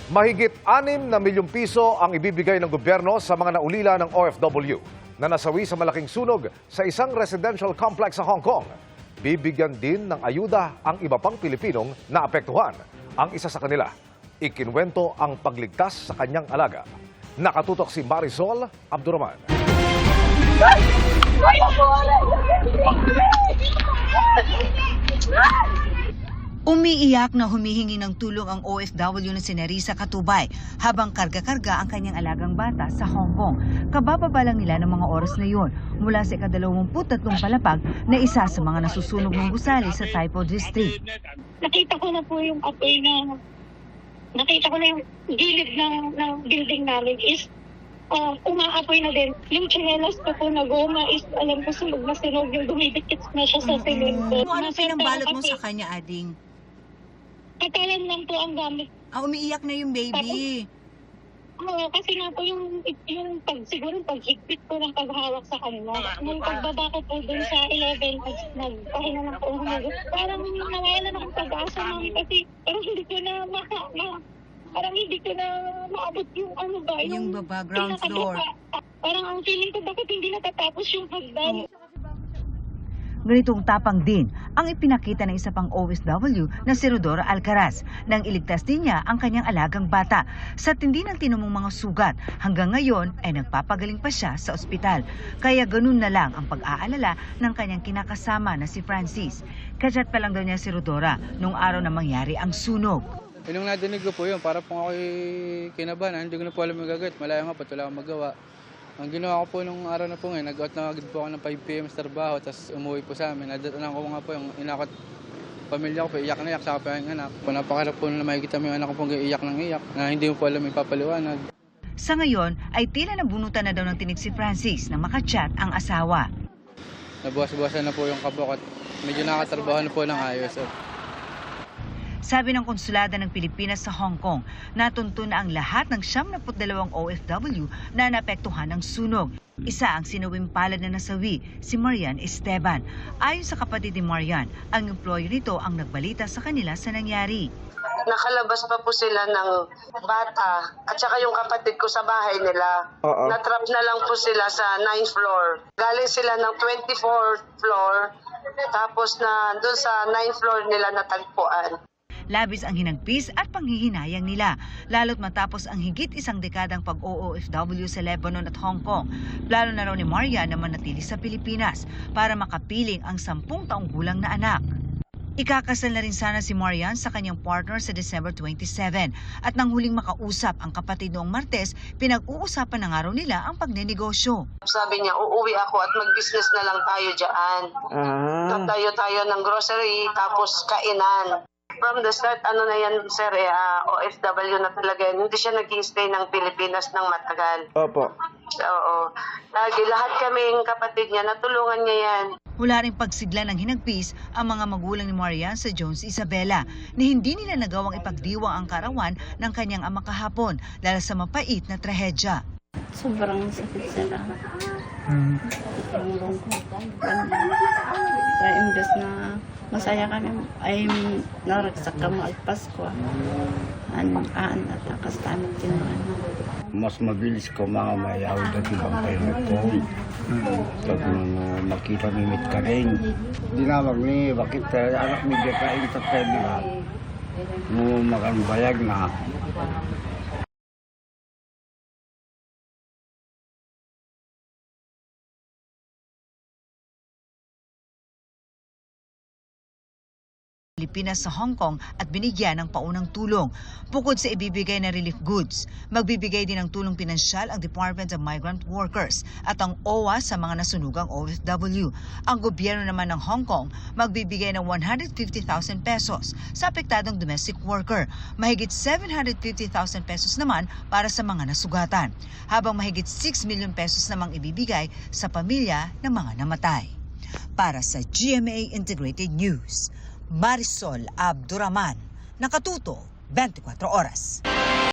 Mahigit 6 na milyong piso ang ibibigay ng gobyerno sa mga naulila ng OFW na nasawi sa malaking sunog sa isang residential complex sa Hong Kong. Bibigyan din ng ayuda ang iba pang Pilipinong naapektuhan. Ang isa sa kanila, ikinwento ang pagligtas sa kanyang alaga. Nakatutok si Marisol Abduraman. Umiiyak na humihingi ng tulong ang OFW na si Nerissa Katubay habang karga-karga ang kanyang alagang bata sa Hong Kong. Kabababa lang nila ng mga oras na yun mula sa ika-23 palapag na isa sa mga nasusunog ng gusali sa Taipo District. Nakita ko na po yung apoy nakita ko na yung gilid ng building namin is umaapoy na din. Yung tsinelas ko po na goma is alam ko sunog na sinog yung dumidikit na siya sa semento. Ano pinambalot mo sa kanya, Ading? Katalan lang po ang gamit. Umiiyak na yung baby. Oo, kasi nga po yung siguro paghigpit ko ng paghawak sa kanila. Nung pagbaba ko po dun sa 11, nagpahinga na po humagot. Parang nawalan akong pag-asa namin kasi parang hindi ko na maabot yung Yung baba, ground floor. Parang ang feeling ko bakit hindi natatapos yung hagdan. Ganitong tapang din ang ipinakita ng isa pang OFW na si Rodora Alcaraz nang iligtas din niya ang kanyang alagang bata. Sa tindi ng tinumong mga sugat, hanggang ngayon ay nagpapagaling pa siya sa ospital. Kaya ganun na lang ang pag-aalala ng kanyang kinakasama na si Francis. Kachat pa lang daw niya si Rodora nung araw na mangyari ang sunog. Nung nadinig ko po yun, para po ako kinabahan, hindi ko na po alam yung gagawin. Malaya nga po, wala akong magawa. Ang ginawa ko po nung araw na po ngayon, nag-out na agad po ako ng 5 PM sa trabaho, tapos umuwi po sa amin. Nadatanan ko nga po yung inakot pamilya ko po, iyak na iyak, saka pa yung anak. Napakarap po na makikita mo yung anak ko pong iyak ng iyak, na hindi mo po alam yung papaliwanag. Sa ngayon ay tila nabunutan na daw ng tinig si Francis na makachat ang asawa. Nabuwas-buwasan na po yung kabok at medyo nakatrabaho na po ng ayos. Sabi ng Konsulada ng Pilipinas sa Hong Kong, natunto na ang lahat ng 72 OFW na naapektuhan ng sunog. Isa ang sinawing palad na nasawi, si Marian Esteban. Ayon sa kapatid ni Marian, ang employer nito ang nagbalita sa kanila sa nangyari. Nakalabas pa po sila ng bata at saka yung kapatid ko sa bahay nila. Natrap na lang po sila sa 9th floor. Galing sila ng 24th floor tapos na doon sa 9th floor nila natagpuan. Labis ang hinagpis at panghihinayang nila, lalo't matapos ang higit isang dekadang pag-OFW sa Lebanon at Hong Kong. Plano na raw ni Maria na manatili sa Pilipinas para makapiling ang 10 taong gulang na anak. Ikakasal na rin sana si Marian sa kanyang partner sa December 27 at nang huling makausap ang kapatid noong Martes, pinag-uusapan na nga raw nila ang pagnenegosyo. Sabi niya, uuwi ako at mag-business na lang tayo dyan. Tayo ng grocery tapos kainan. From the start, na yan, sir, OFW na talaga yan. Hindi siya nag-stay ng Pilipinas ng matagal. Opo. Oo. Lagi, lahat kaming kapatid niya, natulungan niya yan. Wala ring pagsigla ng hinagpis ang mga magulang ni Marian sa Jones Isabela na hindi nila nagawang ipagdiwang ang karawan ng kanyang ama kahapon dahil sa mapait na trahedya. Sobrang sakit sila. Kaya imbes na masaya kami ay naragsak kami at Pasko. Aan at takas tamit tinuan. Mas mabilis ko mga mayaw dati bang kayo ko. Pag makita mimit ka rin. Dinawag ni bakit anak mi dia kain sa pwede na. Makan bayag na. Pilipinas sa Hong Kong at binigyan ng paunang tulong. Bukod sa ibibigay na relief goods, magbibigay din ng tulong pinansyal ang Department of Migrant Workers at ang OWA sa mga nasunugang OFW. Ang gobyerno naman ng Hong Kong magbibigay ng 150,000 pesos sa apektadong domestic worker. Mahigit 750,000 pesos naman para sa mga nasugatan. Habang mahigit 6 million pesos namang ibibigay sa pamilya ng mga namatay. Para sa GMA Integrated News, Marisol Abduraman, Nakatuto, 24 Oras.